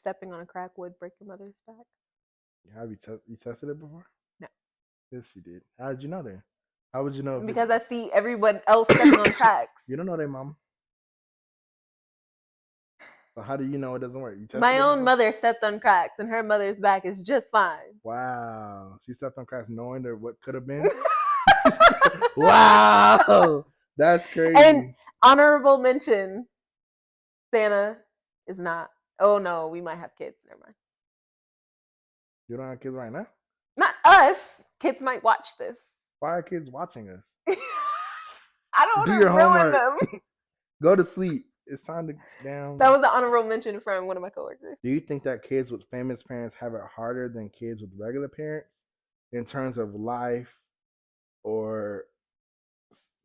stepping on a crack would break your mother's back. Have you tested it before? No. Yes, you did. How did you know that? How would you know? Because I see everyone else stepping on cracks. You don't know that, mama. So how do you know it doesn't work? You tested My it own before? mother stepped on cracks, and her mother's back is just fine. Wow. She stepped on cracks knowing that what could have been? Wow. That's crazy. And honorable mention, Santa is not. Oh no, we might have kids. Never mind. You don't have kids right now? Not us. Kids might watch this. Why are kids watching us? I don't Do want your to ruin homework. them. Go to sleep. It's time to down. That was an honorable mention from one of my coworkers. Do you think that kids with famous parents have it harder than kids with regular parents in terms of life or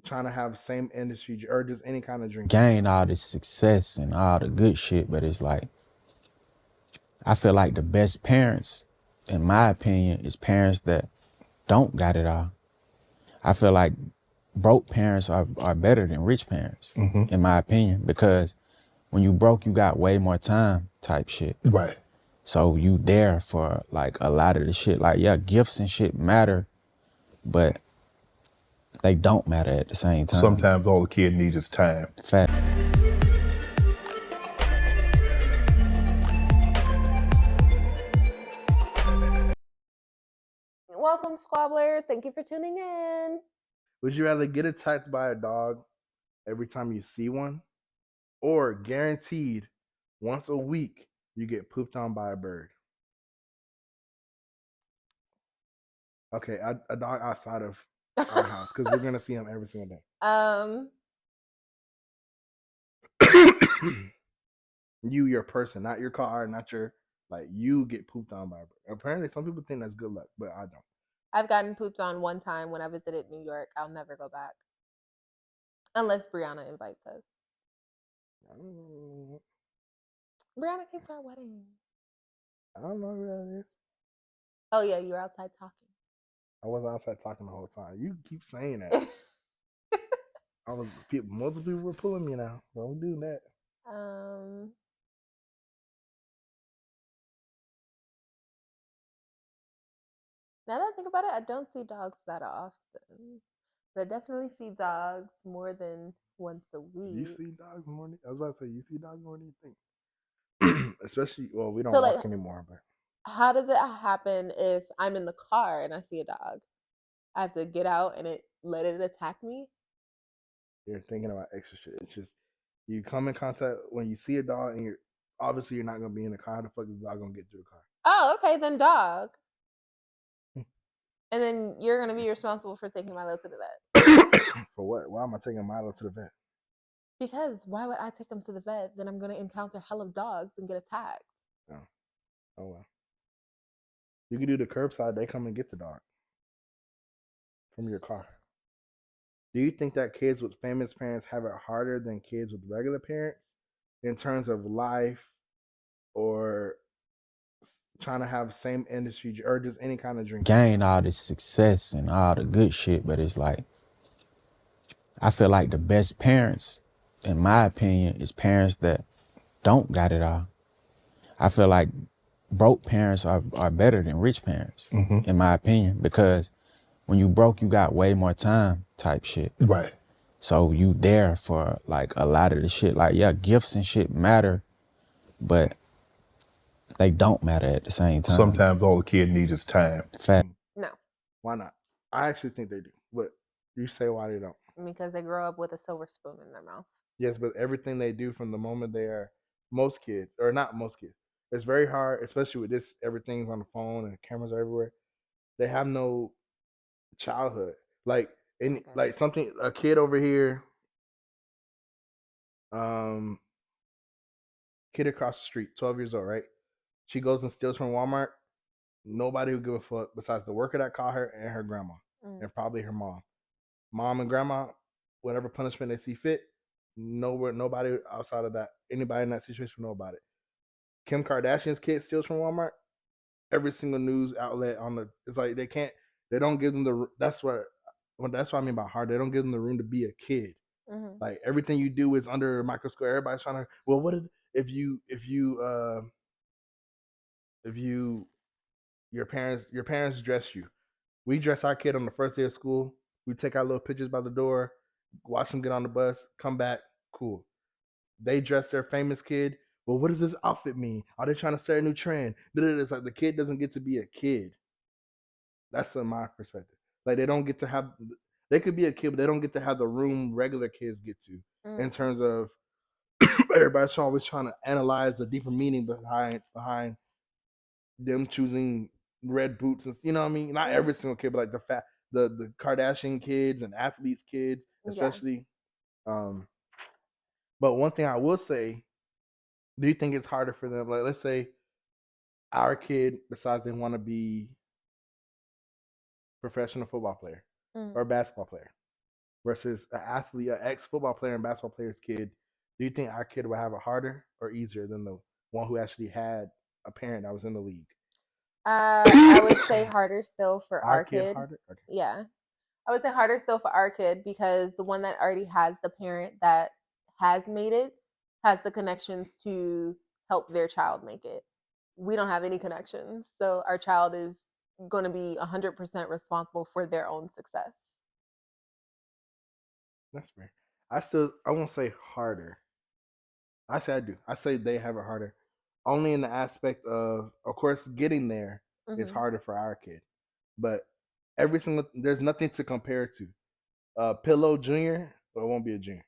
trying to have same industry or just any kind of drink? Gain all this success and all the good shit, but it's like, I feel like the best parents, in my opinion, is parents that don't got it all. I feel like broke parents are better than rich parents, in my opinion, because when you broke, you got way more time type shit. Right. So you there for like a lot of the shit. Like, yeah, gifts and shit matter, but they don't matter at the same time. Sometimes all the kid needs is time. Fact. Welcome, Squabblers. Thank you for tuning in. Would you rather get attacked by a dog every time you see one, or guaranteed once a week you get pooped on by a bird? Okay, a dog outside of our house, because we're gonna see him every single day. Your person, not your car, not your, like, you get pooped on by a bird. Apparently, some people think that's good luck, but I don't. I've gotten pooped on one time when I visited New York. I'll never go back. Unless Brianna invites us. Brianna came to our wedding. I don't know who that is. Oh, yeah, you were outside talking. I wasn't outside talking the whole time. You keep saying that. Multiple people were pulling me now. Don't do that. Now that I think about it, I don't see dogs that often. But I definitely see dogs more than once a week. You see dogs more than, I was about to say, you see dogs more than you think. Especially, well, we don't So, walk like, anymore, but how does it happen if I'm in the car and I see a dog? I have to get out and let it attack me? you're thinking about extra shit. It's just, you come in contact, when you see a dog and obviously you're not going to be in the car, how the fuck is the dog going to get through the car? Oh, okay, then dog. And then you're going to be responsible for taking Milo to the vet. For what? Why am I taking Milo to the vet? Because why would I take him to the vet? Then I'm going to encounter hell of dogs and get attacked. Oh well. You can do the curbside. They come and get the dog from your car. Do you think that kids with famous parents have it harder than kids with regular parents in terms of life or trying to have same industry or just any kind of drink? Gain all this success and all the good shit, but it's like, I feel like the best parents, in my opinion, is parents that don't got it all. I feel like broke parents are better than rich parents, in my opinion, because when you broke, you got way more time type shit. Right. So you there for like a lot of the shit. Like, yeah, gifts and shit matter, but they don't matter at the same time. Sometimes all the kid needs is time. Fact. No. Why not? I actually think they do. But you say why they don't. Because they grow up with a silver spoon in their mouth. Yes, but everything they do from the moment they are, most kids, or not most kids, it's very hard, especially with this, everything's on the phone and cameras are everywhere. They have no childhood. Like, like something, a kid over here, kid across the street, 12 years old, right? She goes and steals from Walmart. Nobody would give a fuck besides the worker that caught her and her grandma and probably her mom. Mom and grandma, whatever punishment they see fit, nobody outside of that, anybody in that situation will know about it. Kim Kardashian's kid steals from Walmart. Every single news outlet it's like they don't give them that's what I mean by hard. They don't give them the room to be a kid. Like, everything you do is under a microscope. Everybody's trying to, well, what if you if your parents dress you. We dress our kid on the first day of school. We take our little pictures by the door, watch them get on the bus, come back, cool. They dress their famous kid. Well, what does this outfit mean? Are they trying to start a new trend? It's like the kid doesn't get to be a kid. That's in my perspective. Like they don't get to have. They could be a kid, but they don't get to have the room regular kids get to. In terms of everybody's always trying to analyze the deeper meaning behind them choosing red boots and you know what I mean. Not every single kid, but like the Kardashian kids and athletes kids, especially. Yeah. But one thing I will say, do you think it's harder for them? Like, let's say our kid decides they want to be professional football player or basketball player versus an athlete, an ex-football player and basketball player's kid. Do you think our kid would have it harder or easier than the one who actually had a parent that was in the league? I would say harder still for our kid. Harder? Okay. Yeah. I would say harder still for our kid because the one that already has the parent that has made it has the connections to help their child make it. We don't have any connections. So our child is going to be 100% responsible for their own success. That's fair. I won't say harder. Actually, I do. I say they have it harder. Only in the aspect of course, getting there is harder for our kid. But there's nothing to compare to. Pillow Jr., well, it won't be a junior.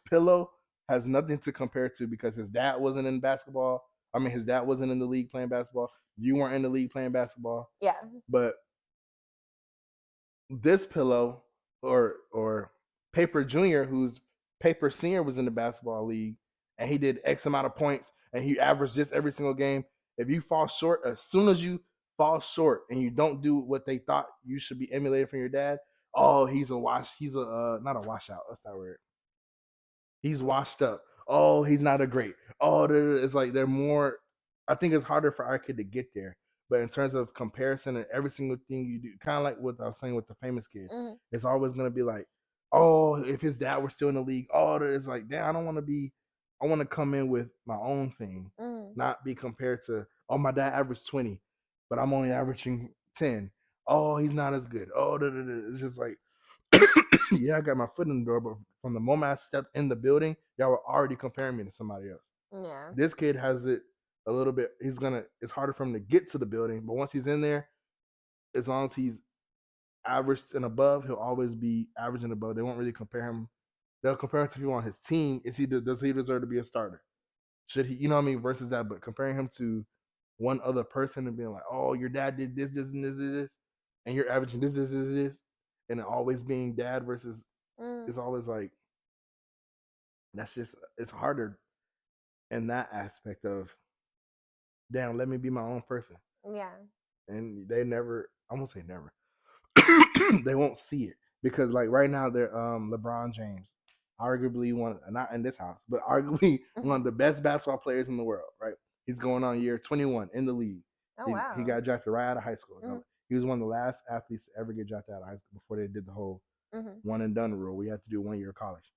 Pillow has nothing to compare to because his dad wasn't in basketball. I mean, his dad wasn't in the league playing basketball. You weren't in the league playing basketball. Yeah. But this Pillow or Paper Junior, who's Paper Senior, was in the basketball league and he did X amount of points and he averaged this every single game. If you fall short, as soon as you fall short and you don't do what they thought you should be emulated from your dad, oh, he's not a washout. What's that word? He's washed up. Oh, he's not a great. Oh, it's like they're more. I think it's harder for our kid to get there. But in terms of comparison and every single thing you do, kind of like what I was saying with the famous kid, it's always gonna be like, oh, if his dad were still in the league, oh, it's like, damn, I don't want to be. I want to come in with my own thing, not be compared to, oh, my dad averaged 20, but I'm only averaging 10. Oh, he's not as good. Oh, it's just like, yeah, I got my foot in the door, but from the moment I stepped in the building, y'all were already comparing me to somebody else. Yeah. This kid has it a little bit. It's harder for him to get to the building, but once he's in there, as long as he's averaged and above, he'll always be average and above. They won't really compare him. They'll compare him to people on his team. Does he deserve to be a starter? Should he, you know what I mean? Versus that, but comparing him to one other person and being like, oh, your dad did this, and this, and you're averaging this, and always being dad versus it's always like it's harder in that aspect of damn, let me be my own person. Yeah. And they never, I won't say never. They won't see it because like right now they're LeBron James, arguably not in this house, but arguably one of the best basketball players in the world, right? He's going on year 21 in the league. Wow. He got drafted right out of high school. He was one of the last athletes to ever get drafted out of high school before they did the whole one and done rule. We had to do 1 year of college.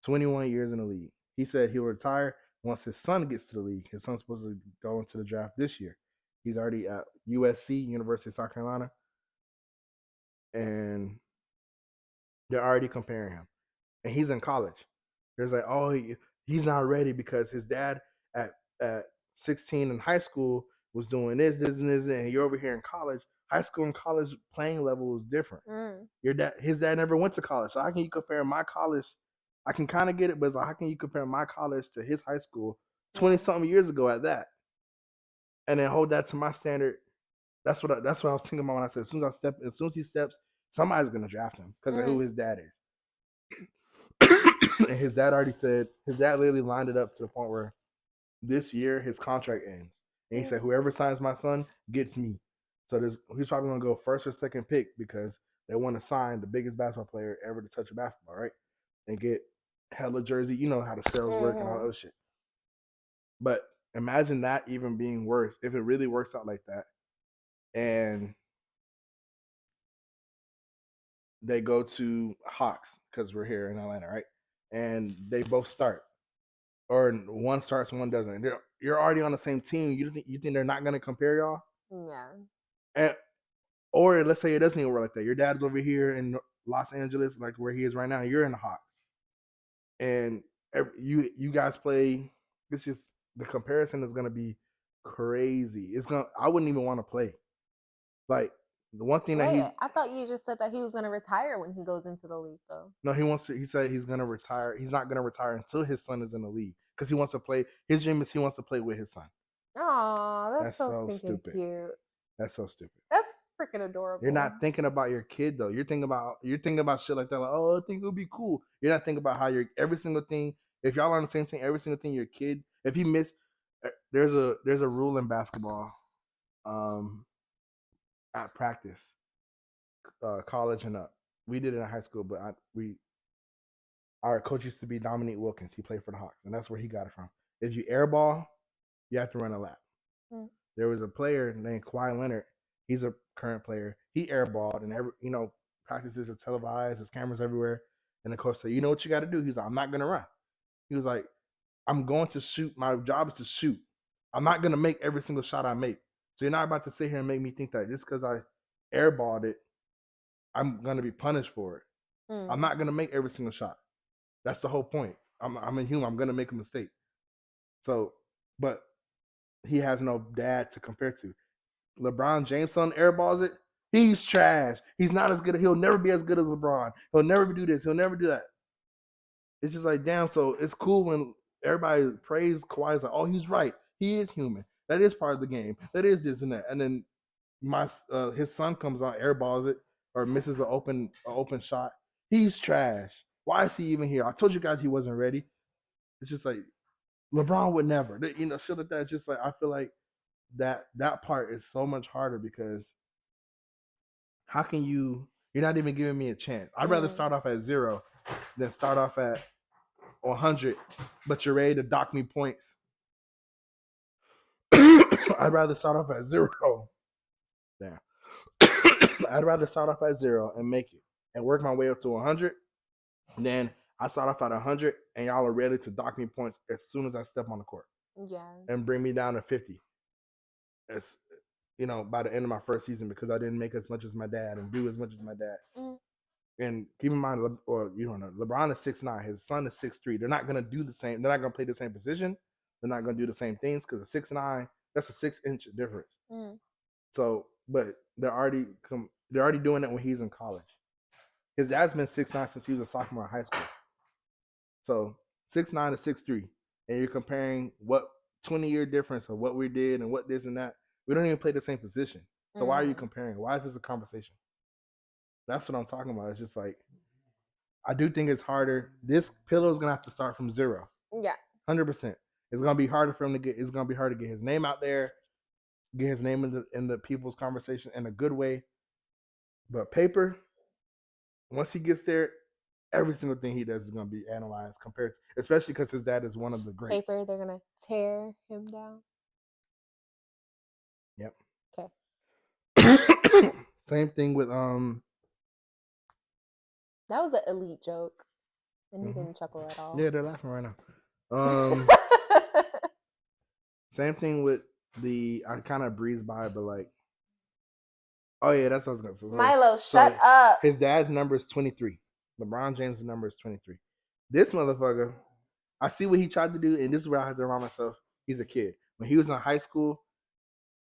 21 years in the league. He said he'll retire once his son gets to the league. His son's supposed to go into the draft this year. He's already at USC, University of South Carolina, and they're already comparing him. And he's in college. There's like, oh, he's not ready because his dad at 16 in high school was doing this, and you're over here in college. High school and college playing level is different. His dad never went to college. So how can you compare my college? I can kind of get it, but it's like, how can you compare my college to his high school 20-something years ago at that? And then hold that to my standard. That's what I was thinking about when I said as soon as he steps, somebody's gonna draft him because of who his dad is. And his dad already said, his dad literally lined it up to the point where this year his contract ends. And he said, whoever signs my son gets me. So he's probably gonna go first or second pick because they want to sign the biggest basketball player ever to touch a basketball, right? And get hella jersey. You know how the sales work and all that other shit. But imagine that even being worse if it really works out like that. And they go to Hawks because we're here in Atlanta, right? And they both start. or one starts, one doesn't. You're already on the same team. You think they're not gonna compare y'all? Yeah. And, or let's say it doesn't even work like that. Your dad's over here in Los Angeles, like where he is right now. You're in the Hawks, and you guys play. It's just the comparison is gonna be crazy. It's gonna. I wouldn't even want to play. Like the one thing that Wait, I thought you just said that he was going to retire when he goes into the league, though. no, he wants to. He said he's gonna retire. He's not gonna retire until his son is in the league because he wants to play. His dream is he wants to play with his son. Oh, That's that's so so stinking stupid. cute. That's so stupid. That's freaking adorable. You're not thinking about your kid though. You're thinking about shit like that. Like, oh, I think it would be cool. You're not thinking about how your every single thing. If y'all are on the same team, every single thing your kid. If he miss, there's a rule in basketball, at practice, college and up. We did it in high school, but our coach used to be Dominique Wilkins. He played for the Hawks, and that's where he got it from. If you airball, you have to run a lap. There was a player named Kawhi Leonard. He's a current player. He airballed, and practices are televised. There's cameras everywhere. And the coach said, "You know what you got to do?" He's like, "I'm not gonna run." He was like, "I'm going to shoot. My job is to shoot. I'm not gonna make every single shot I make. So you're not about to sit here and make me think that just because I airballed it, I'm gonna be punished for it. I'm not gonna make every single shot. That's the whole point. I'm a human. I'm gonna make a mistake. So, but he has no dad to compare to. LeBron James son airballs it. He's trash. He's not as good. He'll never be as good as LeBron. He'll never do this. He'll never do that. It's just like, damn. So it's cool when everybody praise Kawhi's like, oh, he's right. He is human. That is part of the game. That is this and that. And then his son comes out, airballs it, or misses an open shot. He's trash. Why is he even here? I told you guys he wasn't ready. It's just like LeBron would never. Shit like that. It's just like I feel like that part is so much harder because how can you're not even giving me a chance. I'd rather start off at 0 than start off at 100, but you're ready to dock me points. I'd rather start off at 0. Damn. I'd rather start off at 0 and make it and work my way up to 100. And then I start off at 100 and y'all are ready to dock me points as soon as I step on the court. Yeah. And bring me down to 50. As by the end of my first season because I didn't make as much as my dad and do as much as my dad. And keep in mind, LeBron is 6'9", his son is 6'3". They're not gonna do the same. They're not gonna play the same position. They're not gonna do the same things because a 6'9", that's a 6-inch difference. So, but they're already doing it when he's in college. His dad's been 6'9" since he was a sophomore in high school. So 6'9" to 6'3", and you're comparing what 20-year difference of what we did and what this and that. We don't even play the same position. So why are you comparing? Why is this a conversation? That's what I'm talking about. It's just like, I do think it's harder. This pillow is going to have to start from 0. Yeah. 100%. It's going to be harder for him it's going to be hard to get his name out there, get his name in the people's conversation in a good way. But paper, once he gets there, every single thing he does is going to be analyzed especially because his dad is one of the greats. Paper, they're going to tear him down. Yep. Okay. Same thing with That was an elite joke. And you didn't chuckle at all. Yeah, they're laughing right now. Same thing with I kind of breezed by, but like, oh yeah, that's what I was gonna say. Milo, shut up. His dad's number is 23. LeBron James' number is 23. This motherfucker, I see what he tried to do, and this is where I have to remind myself he's a kid. When he was in high school,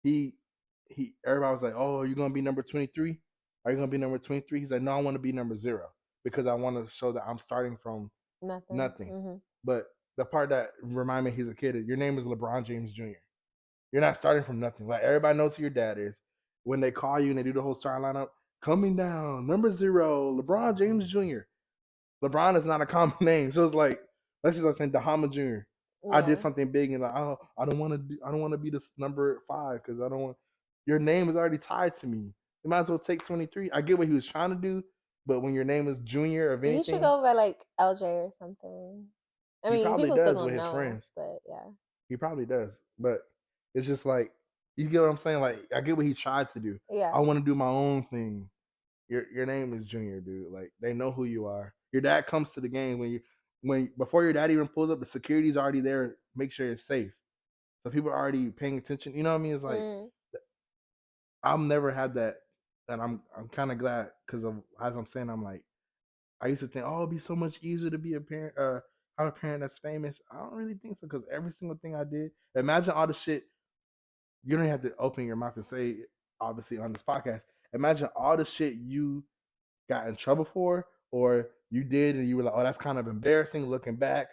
everybody was like, "Oh, are you gonna be number 23? Are you gonna be number 23?" He's like, "No, I want to be number 0 because I want to show that I'm starting from nothing." But the part that reminded me he's a kid is your name is LeBron James Jr. You're not starting from nothing. Like everybody knows who your dad is. When they call you and they do the whole starting lineup, coming down number 0, LeBron James Jr. LeBron is not a common name, so it's like let's just saying Dahama Jr. Yeah. I did something big and like, oh, I don't want to be this number 5 because I don't want. Your name is already tied to me. You might as well take 23. I get what he was trying to do, but when your name is Junior of anything, you should go by like LJ or something. I mean, he probably people does still with his know, friends. but yeah, he probably does. But it's just like you get what I'm saying. Like I get what he tried to do. Yeah, I want to do my own thing. Your name is Junior, dude. Like they know who you are. Your dad comes to the game when before your dad even pulls up, the security's already there. Make sure it's safe. So people are already paying attention. You know what I mean? It's like I've never had that, and I'm kind of glad because of as I'm saying, I'm like I used to think, oh, it'd be so much easier to be a parent, have a parent that's famous. I don't really think so because every single thing I did, imagine all the shit. You don't have to open your mouth and say, obviously, on this podcast. Imagine all the shit you got in trouble for, or you did, and you were like, oh, that's kind of embarrassing looking back.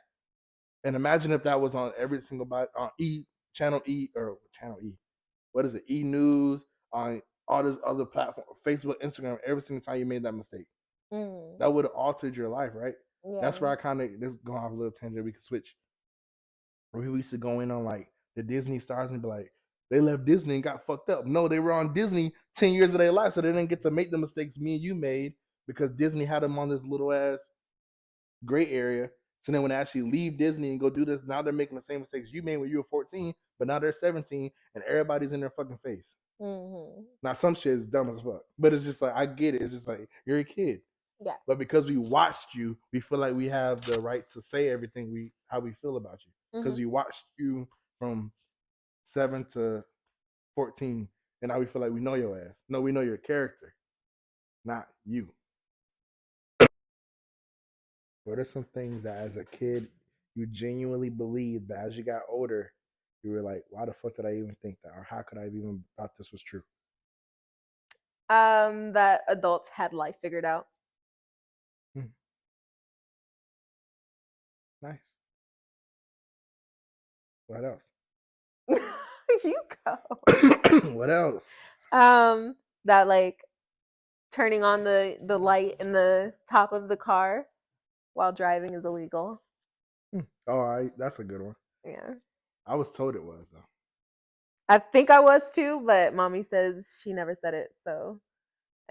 And imagine if that was on every single on channel E, what is it? E News, on all this other platform, Facebook, Instagram, every single time you made that mistake. That would have altered your life, right? Yeah. That's where I kind of just go off a little tangent. We could switch. We used to go in on like the Disney stars and be like, they left Disney and got fucked up. No, they were on Disney 10 years of their life, so they didn't get to make the mistakes me and you made because Disney had them on this little ass gray area. So then when they actually leave Disney and go do this, now they're making the same mistakes you made when you were 14, but now they're 17 and everybody's in their fucking face. Now some shit is dumb as fuck, but it's just like I get it. It's just like you're a kid. Yeah. But because we watched you, we feel like we have the right to say everything how we feel about you. Because we watched you from 7 to 14, and now we feel like we know your ass. No, we know your character, not you. What are some things that as a kid you genuinely believed, but as you got older, you were like, why the fuck did I even think that? Or how could I have even thought this was true? That adults had life figured out. Nice. What else? You go. What else? That like turning on the light in the top of the car while driving is illegal. Oh, that's a good one. Yeah. I was told it was though. I think I was too, but mommy says she never said it, so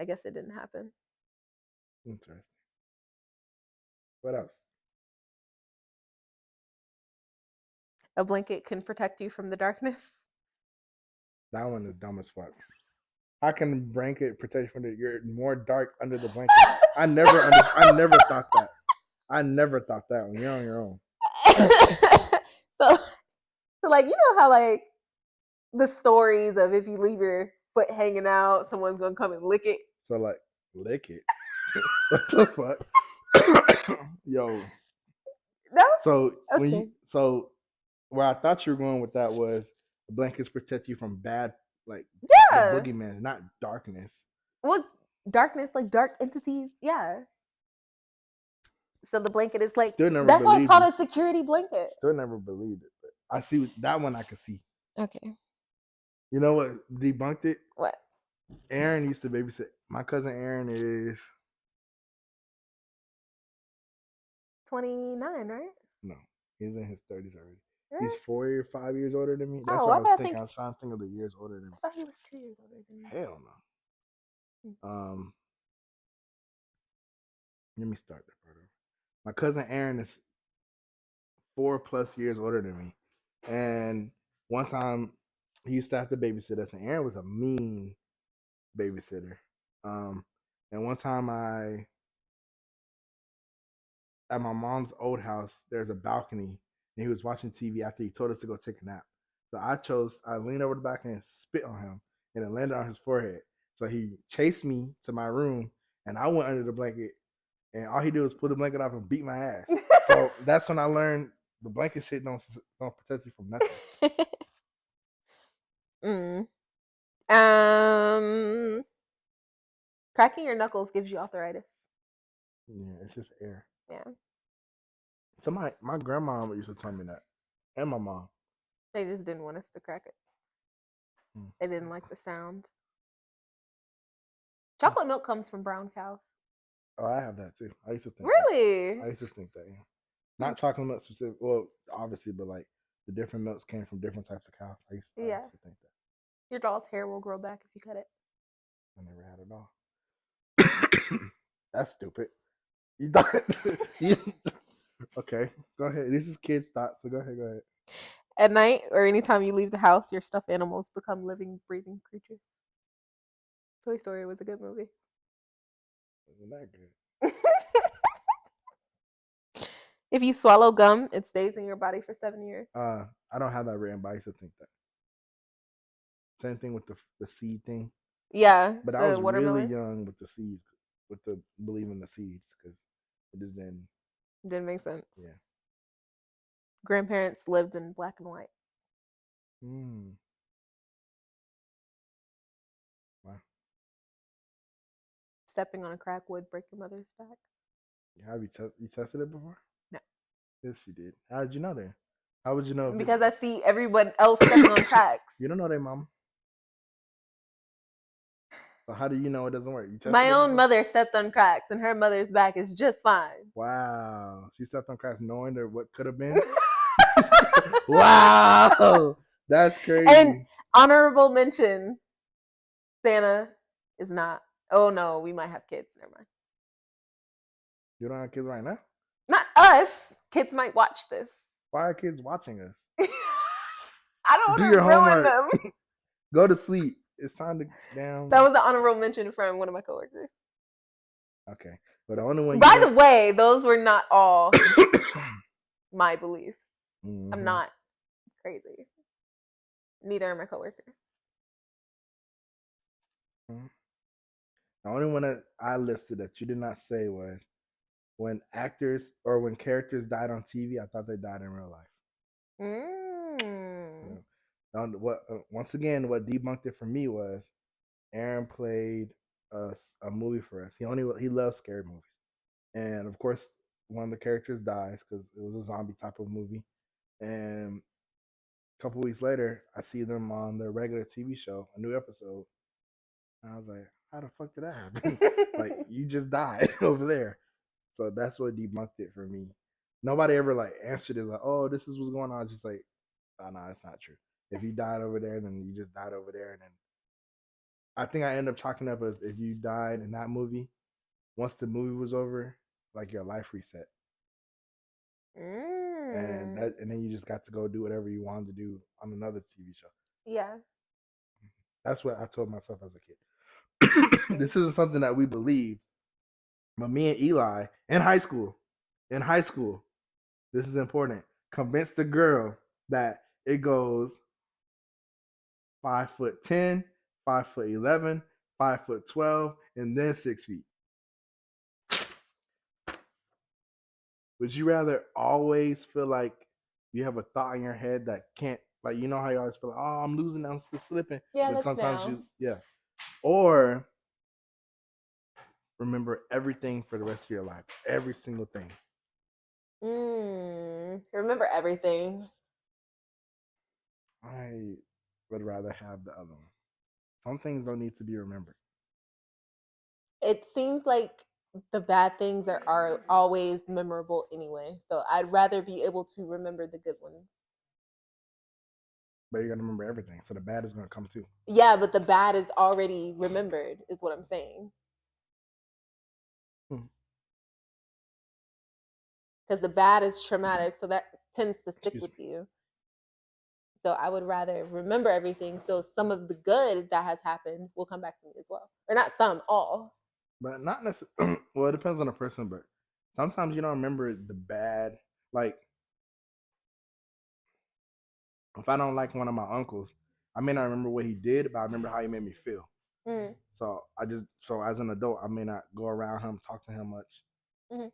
I guess it didn't happen. Interesting. What else? A blanket can protect you from the darkness. That one is dumb as fuck. How can a blanket protect you from you're more dark under the blanket? I never thought that. I never thought that when you're on your own. so like, you know how like the stories of if you leave your foot hanging out, someone's gonna come and lick it. So like, lick it. What the fuck? Yo. No. So okay. where I thought you were going with that was the blankets protect you from bad, like the boogeyman, not darkness. Well, darkness, like dark entities, yeah. So the blanket is like that's why it's called a security blanket. Still never believed it, but I see that one. I can see. Okay. You know what debunked it? What? Aaron used to babysit. My cousin Aaron is 29, right? No, he's in his 30s already. Really? He's 4 or 5 years older than me. That's what I was thinking. I was trying to think of the years older than me. I thought he was 2 years older than me. Hell no. Let me start that part over. My cousin Aaron is 4+ years older than me, and one time he used to have to babysit us, and Aaron was a mean babysitter. And one time at my mom's old house, there's a balcony, and he was watching TV after he told us to go take a nap. So I leaned over the balcony and spit on him, and it landed on his forehead. So he chased me to my room, and I went under the blanket, and all he did was pull the blanket off and beat my ass. So that's when I learned the blanket shit don't protect you from nothing. Cracking your knuckles gives you arthritis. Yeah, it's just air. Yeah. So my grandma used to tell me that, and my mom. They just didn't want us to crack it. They didn't like the sound. Chocolate milk comes from brown cows. Oh, I have that too. I used to think. Really? I used to think that. Yeah. Not chocolate milk specific. Well, obviously, but like the different milks came from different types of cows. I used to think that. Your doll's hair will grow back if you cut it. I never had it all. That's stupid. You thought? Okay, go ahead. This is kids' thoughts, so go ahead. At night or anytime you leave the house, your stuffed animals become living, breathing creatures. Toy Story was a good movie. Wasn't that good? If you swallow gum, it stays in your body for 7 years. I don't have that written, but I used to think that. Same thing with the seed thing. Yeah, But I the was really watermelon young with the seed, with the believing the seeds, because it just didn't. didn't make sense. Yeah. Grandparents lived in black and white. Wow. Stepping on a crack would break your mother's back. Have you tested it before? No. Yes, you did. How did you know that? How would you know? Because I see everyone else stepping on cracks. You don't know that, mom. So how do you know it doesn't work? You tested My it own before? mother stepped on cracks, and her mother's back is just fine. Wow. She stepped on cracks knowing that what could have been. Wow. That's crazy. And honorable mention, Santa is not. Oh no, we might have kids. Never mind. You don't have kids right now? Not us. Kids might watch this. Why are kids watching us? I don't Do want your to ruin homework. them. Go to sleep. It's time to down. That was an honorable mention from one of my coworkers. Okay. But the only one. By the way, those were not all my beliefs. Mm-hmm. I'm not crazy. Neither are my coworkers. Mm-hmm. The only one that I listed that you did not say was when actors or when characters died on TV. I thought they died in real life. Once again, what debunked it for me was Aaron played a movie for us. He loves scary movies, and of course, one of the characters dies because it was a zombie type of movie. And a couple weeks later, I see them on their regular TV show, a new episode, and I was like, "How the fuck did that happen? Like, you just died over there." So that's what debunked it for me. Nobody ever like answered it like, "Oh, this is what's going on." Just like, "Oh no, it's not true. If you died over there, then you just died over there." And then I think I end up chalking up as if you died in that movie, once the movie was over, like your life reset. And then you just got to go do whatever you wanted to do on another TV show. Yeah. That's what I told myself as a kid. This isn't something that we believe. But me and Eli in high school, this is important. Convinced the girl that it goes 5'10", 5'11", 5'12", and then 6 feet. Would you rather always feel like you have a thought in your head that can't, like, you know how you always feel like, oh, I'm losing, I'm still slipping. Yeah, but that's sometimes now. Or remember everything for the rest of your life, every single thing. Remember everything. I would rather have the other one. Some things don't need to be remembered. It seems like the bad things are always memorable anyway. So I'd rather be able to remember the good ones. But you're going to remember everything. So the bad is going to come too. Yeah, but the bad is already remembered, is what I'm saying. Because the bad is traumatic, so that tends to stick with you. So I would rather remember everything, so some of the good that has happened will come back to me as well. Or not some, all. But not necessarily. Well, it depends on the person, but sometimes you don't remember the bad. Like, if I don't like one of my uncles, I may not remember what he did, but I remember how he made me feel. So as an adult, I may not go around him, talk to him much.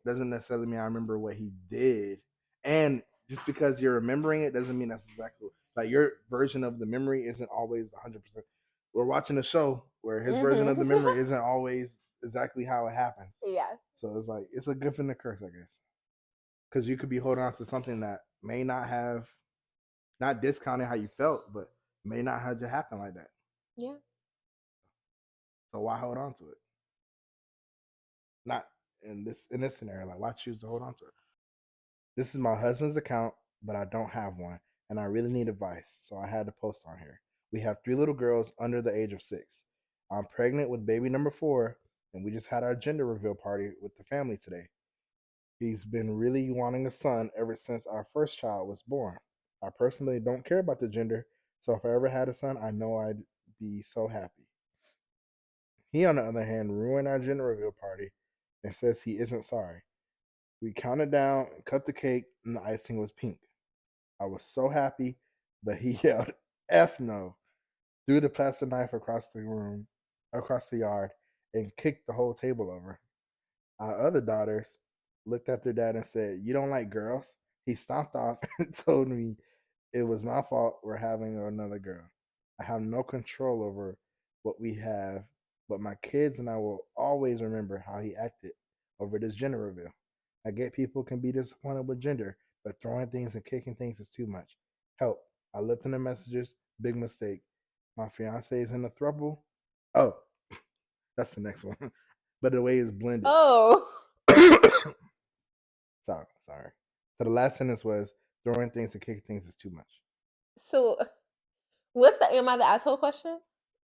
Doesn't necessarily mean I remember what he did. And just because you're remembering it doesn't mean that's exactly like your version of the memory isn't always 100%. We're watching a show where his version of the memory isn't always exactly how it happens. Yeah. So it's like, it's a gift and a curse, I guess. Because you could be holding on to something that may not have, not discounting how you felt, but may not have to happen like that. Yeah. So why hold on to it? Not in this scenario. Like, why choose to hold on to it? This is my husband's account, but I don't have one, and I really need advice, so I had to post on here. We have 3 little girls under the age of 6. I'm pregnant with baby number 4, and we just had our gender reveal party with the family today. He's been really wanting a son ever since our first child was born. I personally don't care about the gender, so if I ever had a son, I know I'd be so happy. He, on the other hand, ruined our gender reveal party and says he isn't sorry. We counted down, cut the cake, and the icing was pink. I was so happy, but he yelled, F no, threw the plastic knife across the room, across the yard, and kicked the whole table over. Our other daughters looked at their dad and said, You don't like girls? He stomped off and told me it was my fault for having another girl. I have no control over what we have, but my kids and I will always remember how he acted over this gender reveal. I get people can be disappointed with gender, but throwing things and kicking things is too much. Help. I looked in the messages. Big mistake. My fiance is in a throuple. Oh, that's the next one. But the way it's blended. Oh. Sorry. So the last sentence was throwing things and kicking things is too much. So, what's the am I the asshole question?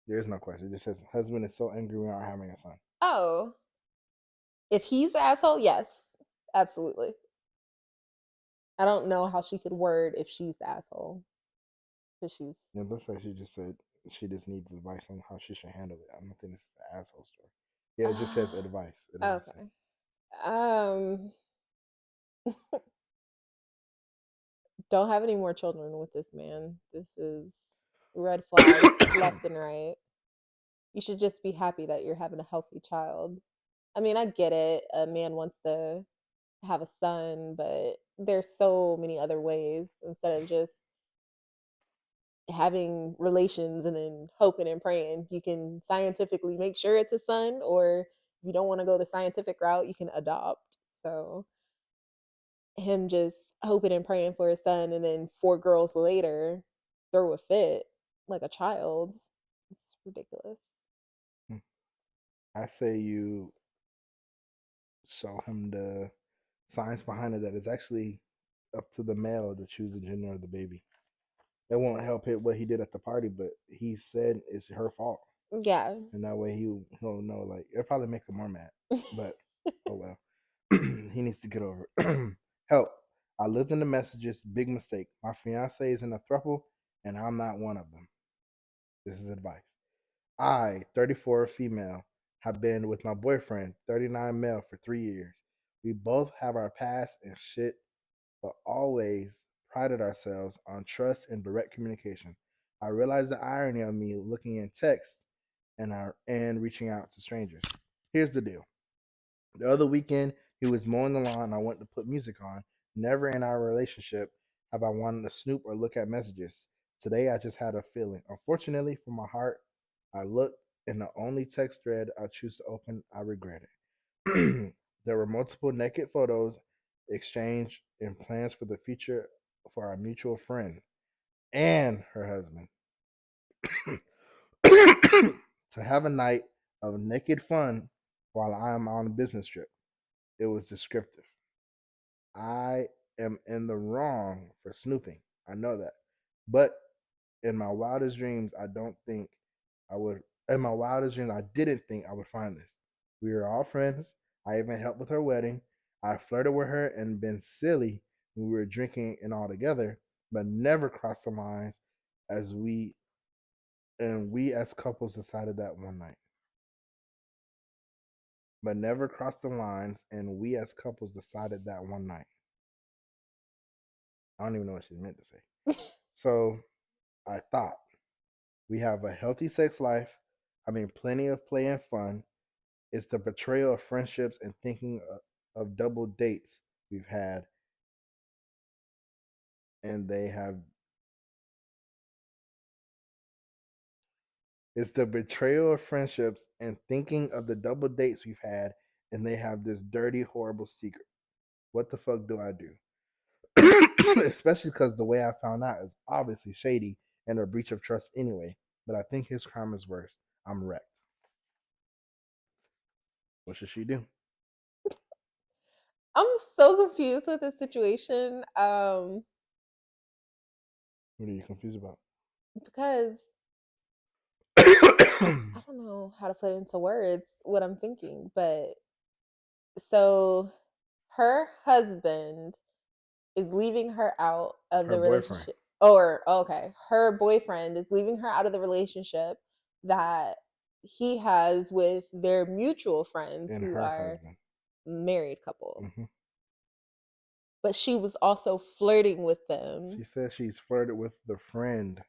There is no question. It just says husband is so angry we aren't having a son. Oh. If he's the asshole, yes. Absolutely. I don't know how she could word if she's the asshole. Because she's. It looks like she just said she just needs advice on how she should handle it. I don't think this is an asshole story. Yeah, it just says advice. It doesn't Okay. say. Don't have any more children with this man. This is red flags left and right. You should just be happy that you're having a healthy child. I mean, I get it. A man wants to have a son, but there's so many other ways instead of just having relations and then hoping and praying. You can scientifically make sure it's a son, or if you don't want to go the scientific route, you can adopt. So him just hoping and praying for his son and then 4 girls later throw a fit like a child. It's ridiculous. I say you show him the science behind it that it's actually up to the male to choose the gender of the baby. It won't help it what he did at the party, but he said it's her fault. Yeah. And that way he'll know, like, it'll probably make him more mad. But oh well. He needs to get over it. Help. I looked in the messages, big mistake. My fiance is in a throuple and I'm not one of them. This is advice. I, 34 female, have been with my boyfriend, 39 male, for 3 years. We both have our past and shit, but always prided ourselves on trust and direct communication. I realize the irony of me looking in text and reaching out to strangers. Here's the deal. The other weekend, he was mowing the lawn and I went to put music on. Never in our relationship have I wanted to snoop or look at messages. Today, I just had a feeling. Unfortunately, for my heart, I looked, and the only text thread I choose to open, I regret it. There were multiple naked photos exchanged and plans for the future for our mutual friend and her husband. To have a night of naked fun while I am on a business trip. It was descriptive. I am in the wrong for snooping. I know that. But in my wildest dreams, I don't think I would. In my wildest dreams, I didn't think I would find this. We were all friends. I even helped with her wedding. I flirted with her and been silly when we were drinking and all together, but never crossed the lines as we as couples decided that one night. But never crossed the lines, and we as couples decided that one night. I don't even know what she meant to say. So I thought we have a healthy sex life. Plenty of play and fun. It's the betrayal of friendships and thinking of double dates we've had, and they have. It's the betrayal of friendships and thinking of the double dates we've had, and they have this dirty, horrible secret. What the fuck do I do? Especially because the way I found out is obviously shady and a breach of trust anyway. But I think his crime is worse. I'm wrecked. What should she do? I'm so confused with this situation. What are you confused about? Because I don't know how to put into words what I'm thinking, but so her husband is leaving her out of Her the boyfriend. relationship. Or okay, her boyfriend is leaving her out of the relationship that he has with their mutual friends And who her are husband. married couple. Mm-hmm. but she was also flirting with them. She said she's flirted with the friend,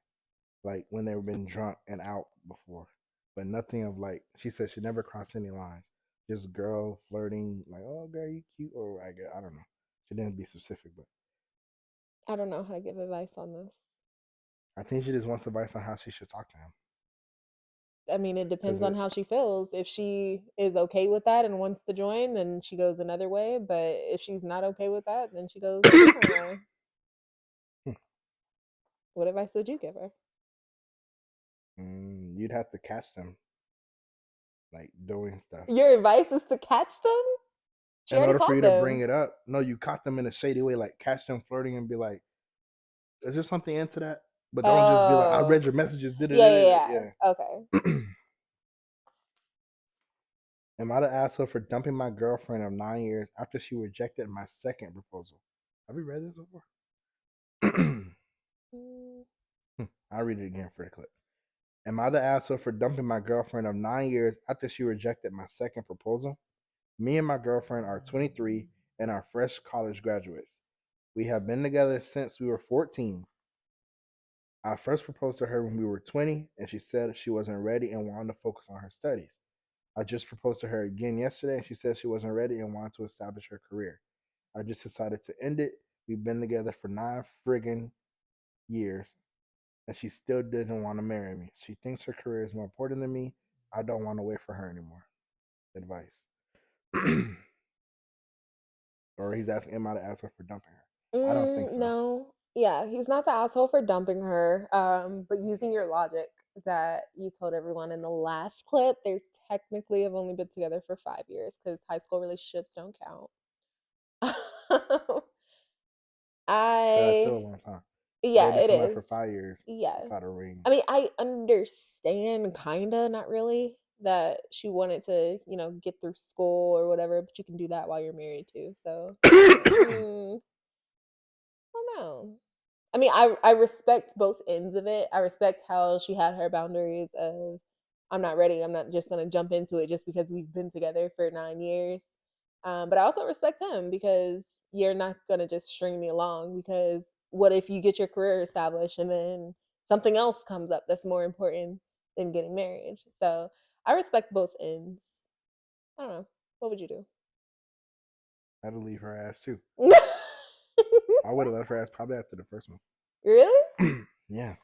like when they've been drunk and out before, but nothing of like. She said she never crossed any lines. Just girl flirting, like, oh girl, you cute, or I don't know. She didn't be specific, but I don't know how to give advice on this. I think she just wants advice on how she should talk to him. I mean, it depends on how she feels. If she is okay with that and wants to join, then she goes another way. But if she's not okay with that, then she goes a different way. What advice would you give her? You'd have to catch them, like doing stuff. Your advice is to catch them? She In already order for you caught to them. bring it up, no, you caught them in a shady way, like catch them flirting and be like, "Is there something into that?" But don't just be like, "I read your messages." Yeah. Okay. Am I the asshole for dumping my girlfriend of 9 years after she rejected my second proposal? Have we read this before? I'll read it again for the clip. Am I the asshole for dumping my girlfriend of 9 years after she rejected my second proposal? Me and my girlfriend are 23 and are fresh college graduates. We have been together since we were 14. I first proposed to her when we were 20, and she said she wasn't ready and wanted to focus on her studies. I just proposed to her again yesterday, and she said she wasn't ready and wanted to establish her career. I just decided to end it. We've been together for 9 friggin' years, and she still didn't want to marry me. She thinks her career is more important than me. I don't want to wait for her anymore. Advice. Or he's asking, am I the asshole for dumping her? I don't think so. No. Yeah, he's not the asshole for dumping her. But using your logic that you told everyone in the last clip, they technically have only been together for 5 years because high school relationships don't count. That's still a long time. Yeah, Dated it somebody is. for 5 years. Yeah. Without a ring. I mean, I understand, kinda, not really, that she wanted to, get through school or whatever, but you can do that while you're married too. So, I don't know. I mean, I respect both ends of it. I respect how she had her boundaries of, I'm not ready. I'm not just gonna jump into it just because we've been together for 9 years. But I also respect him because you're not gonna just string me along. Because what if you get your career established and then something else comes up that's more important than getting married? So I respect both ends. I don't know. What would you do? I'd leave her ass too. I would have left her ass probably after the first one. Really? Yeah.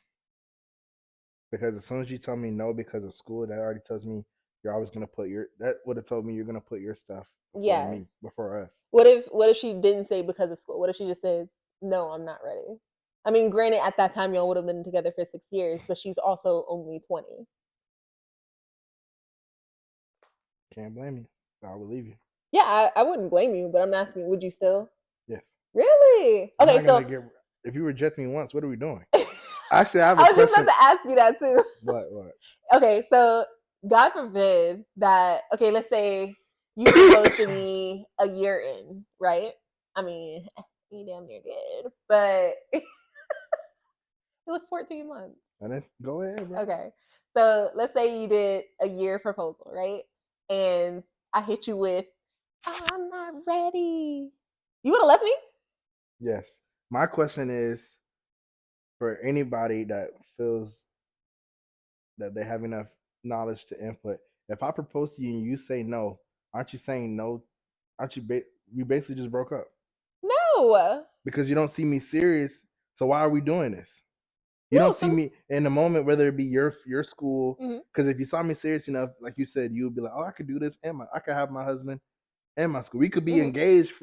Because as soon as you tell me no because of school, that already tells me you're always gonna put that would have told me you're gonna put your stuff before me, before us. What if she didn't say because of school? What if she just says, no, I'm not ready? I mean, granted, at that time y'all would have been together for 6 years, but she's also only 20. Can't blame you. I would leave you. Yeah, I wouldn't blame you, but I'm asking, would you still? Yes. Really? Okay, so if you reject me once, what are we doing? Actually, I have a question. I was question. just about to ask you that too. What? Okay, so God forbid that. Okay, let's say you proposed to me a year in, right? I mean, you damn near did, but it was 14 months. Go ahead, bro. Okay, so let's say you did a year proposal, right? And I hit you with, I'm not ready. You would have left me? Yes. My question is, for anybody that feels that they have enough knowledge to input, if I propose to you and you say no, aren't you saying no? Aren't you? We basically just broke up. No. Because you don't see me serious. So why are we doing this? You don't see me in the moment, whether it be your school. Because if you saw me serious enough, like you said, you would be like, oh, I could do this, and I could have my husband and my school. We could be engaged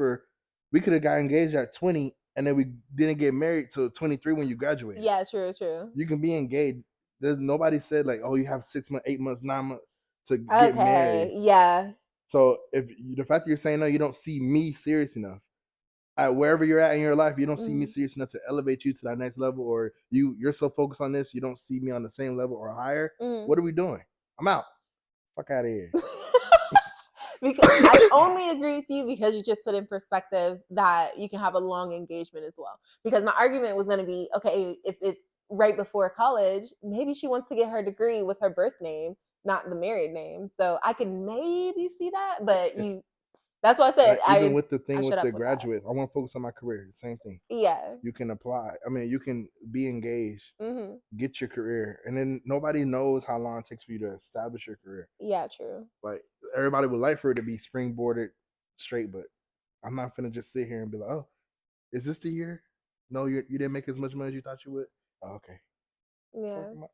we could have got engaged at 20, and then we didn't get married till 23 when you graduated. Yeah, true. You can be engaged. There's nobody said like, oh, you have 6 months, 8 months, 9 months to get married. Yeah. So if the fact that you're saying no, you don't see me serious enough. At wherever you're at in your life, you don't see me serious enough to elevate you to that next level, or you're so focused on this, you don't see me on the same level or higher. What are we doing? I'm out. Fuck out of here. Because I only agree with you because you just put in perspective that you can have a long engagement as well. Because my argument was going to be, okay, if it's right before college, maybe she wants to get her degree with her birth name, not the married name. So I can maybe see that, but That's what I said. Even with the thing I with shut the up with that. graduates, I want to focus on my career. Same thing. Yeah. You can apply. I mean, you can be engaged, Mm-hmm. get your career, and then nobody knows how long it takes for you to establish your career. Yeah, true. Like everybody would like for it to be springboarded straight, but I'm not gonna just sit here and be like, "Oh, is this the year? No, you didn't make as much money as you thought you would." Oh, okay. Yeah. Fuck,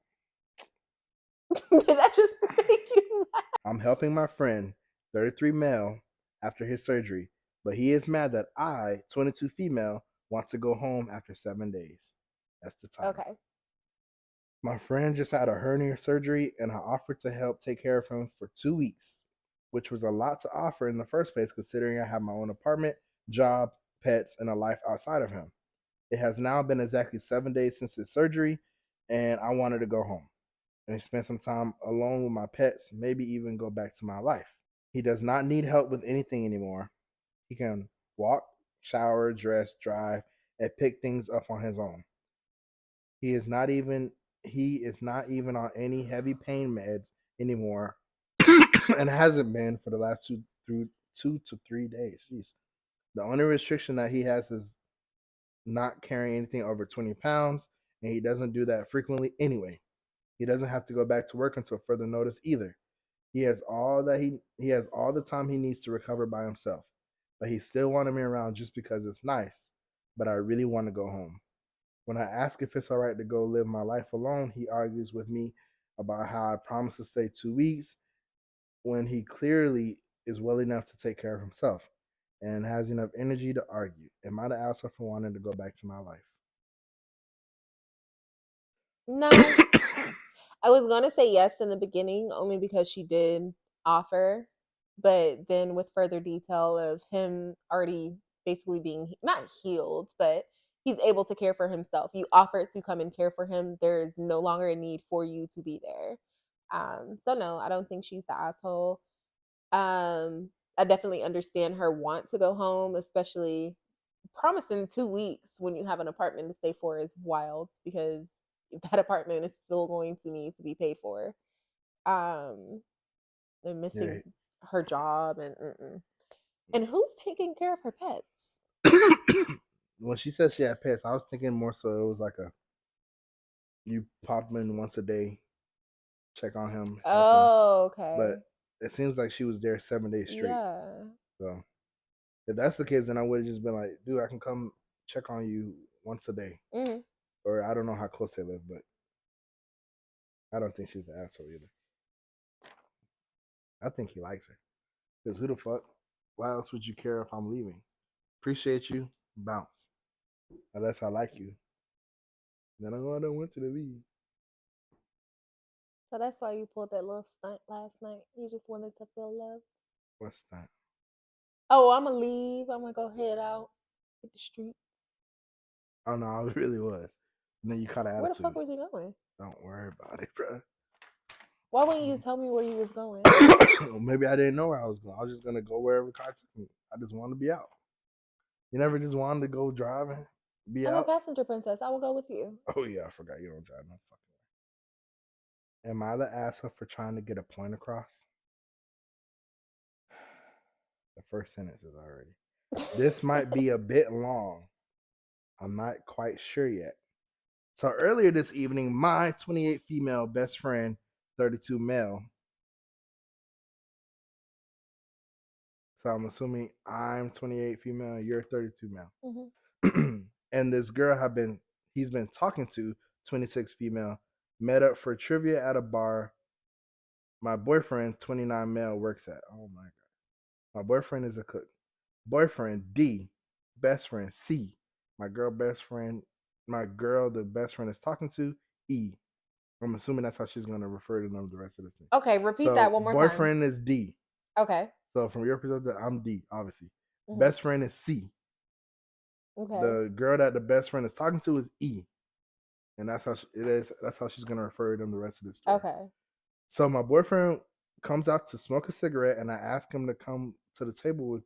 Did that just make you laugh? I'm helping my friend, 33 male, after his surgery, but he is mad that I, 22 female, want to go home after 7 days. That's the time. Okay. My friend just had a hernia surgery, and I offered to help take care of him for 2 weeks, which was a lot to offer in the first place, considering I have my own apartment, job, pets, and a life outside of him. It has now been exactly 7 days since his surgery, and I wanted to go home and spend some time alone with my pets, maybe even go back to my life. He does not need help with anything anymore. He can walk, shower, dress, drive, and pick things up on his own. He is not even on any heavy pain meds anymore and hasn't been for the last 2 to 3 days. Jeez. The only restriction that he has is not carrying anything over 20 pounds, and he doesn't do that frequently anyway. He doesn't have to go back to work until further notice either. He has all the time he needs to recover by himself. But he still wanted me around just because it's nice. But I really want to go home. When I ask if it's all right to go live my life alone, he argues with me about how I promised to stay 2 weeks when he clearly is well enough to take care of himself and has enough energy to argue. Am I the asshole for wanting to go back to my life? No. I was gonna say yes in the beginning, only because she did offer, but then with further detail of him already basically being not healed, but he's able to care for himself. You offered to come and care for him. There is no longer a need for you to be there. So no, I don't think she's the asshole. I definitely understand her want to go home, especially promising 2 weeks when you have an apartment to stay for is wild because that apartment is still going to need to be paid for. And missing her job and who's taking care of her pets? When she said she had pets, I was thinking more so it was like you pop him in once a day, check on him, help him. Oh, okay. But it seems like she was there 7 days straight. Yeah. So if that's the case, then I would have just been like, dude, I can come check on you once a day. Mm-hmm. Or I don't know how close they live, but I don't think she's the asshole either. I think he likes her. Because who the fuck? Why else would you care if I'm leaving? Appreciate you, bounce. Unless I like you. Then I don't want you to leave. So that's why you pulled that little stunt last night. You just wanted to feel loved. What's that? Oh, I'm gonna leave. I'm gonna go head out hit the street. Oh no, I really was. And then you caught an attitude. Where the fuck was you going? Don't worry about it, bro. Why wouldn't you tell me where you was going? Maybe I didn't know where I was going. I was just gonna go wherever car took me. I just wanted to be out. You never just wanted to go driving, be I'm out. a passenger princess. I will go with you. Oh yeah, I forgot you don't drive no fucking way. Am I the asshole for trying to get a point across? The first sentence is already. This might be a bit long. I'm not quite sure yet. So earlier this evening, my 28 female best friend, 32 male. So I'm assuming I'm 28 female, you're 32 male. Mm-hmm. And this girl he's been talking to, 26 female, met up for trivia at a bar my boyfriend, 29 male, works at. Oh my God. My boyfriend is a cook. Boyfriend, D. Best friend, C. My girl, the best friend is talking to, E. I'm assuming that's how she's going to refer to them the rest of this thing. Okay, repeat that one more time. Boyfriend is D. Okay. So from your perspective, I'm D, obviously. Mm-hmm. Best friend is C. Okay. The girl that the best friend is talking to is E. And that's how that's how she's going to refer to them the rest of this story. Okay. So my boyfriend comes out to smoke a cigarette, and I ask him to come to the table with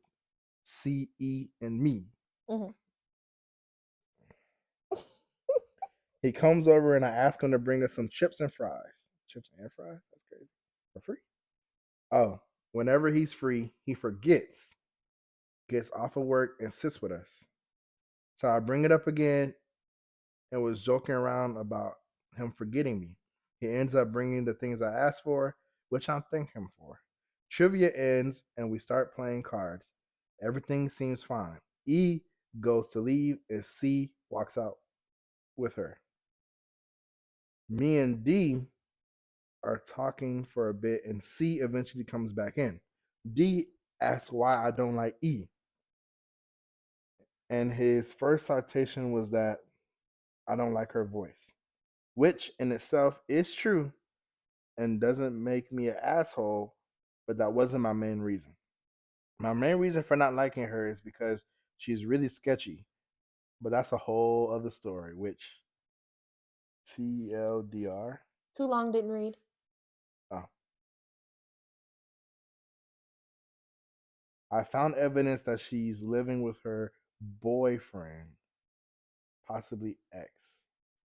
C, E, and me. Mm-hmm. He comes over, and I ask him to bring us some chips and fries. Chips and fries? That's crazy. For free? Oh, whenever he's free, he forgets gets off of work and sits with us. So I bring it up again and was joking around about him forgetting me. He ends up bringing the things I asked for, which I'm thanking him for. Trivia ends and we start playing cards. Everything seems fine. E goes to leave and C walks out with her. Me and D are talking for a bit and C eventually comes back in. D asks why I don't like E. And his first citation was that I don't like her voice, which in itself is true and doesn't make me an asshole, but that wasn't my main reason. My main reason for not liking her is because she's really sketchy, but that's a whole other story, which TLDR. Too long, didn't read. Oh. I found evidence that she's living with her boyfriend, possibly ex.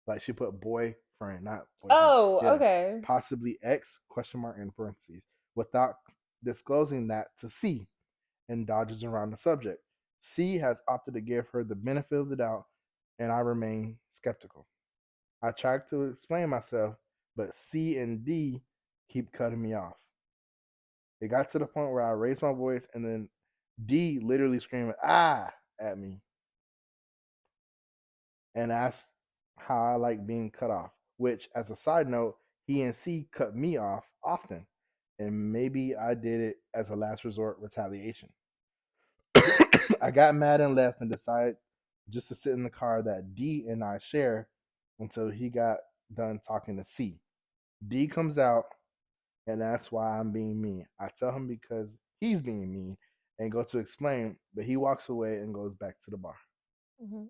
Like she put boyfriend, not boyfriend. Oh, Yeah. okay. Possibly ex, question mark in parentheses, without disclosing that to C, and dodges around the subject. C has opted to give her the benefit of the doubt, and I remain skeptical. I tried to explain myself, but C and D keep cutting me off. It got to the point where I raised my voice, and then D literally screamed "ah" at me and asked how I like being cut off. Which, as a side note, he and C cut me off often, and maybe I did it as a last resort retaliation. I got mad and left and decided just to sit in the car that D and I share until he got done talking to C. D comes out and asks why I'm being mean. I tell him because he's being mean and go to explain, but he walks away and goes back to the bar. Mm-hmm.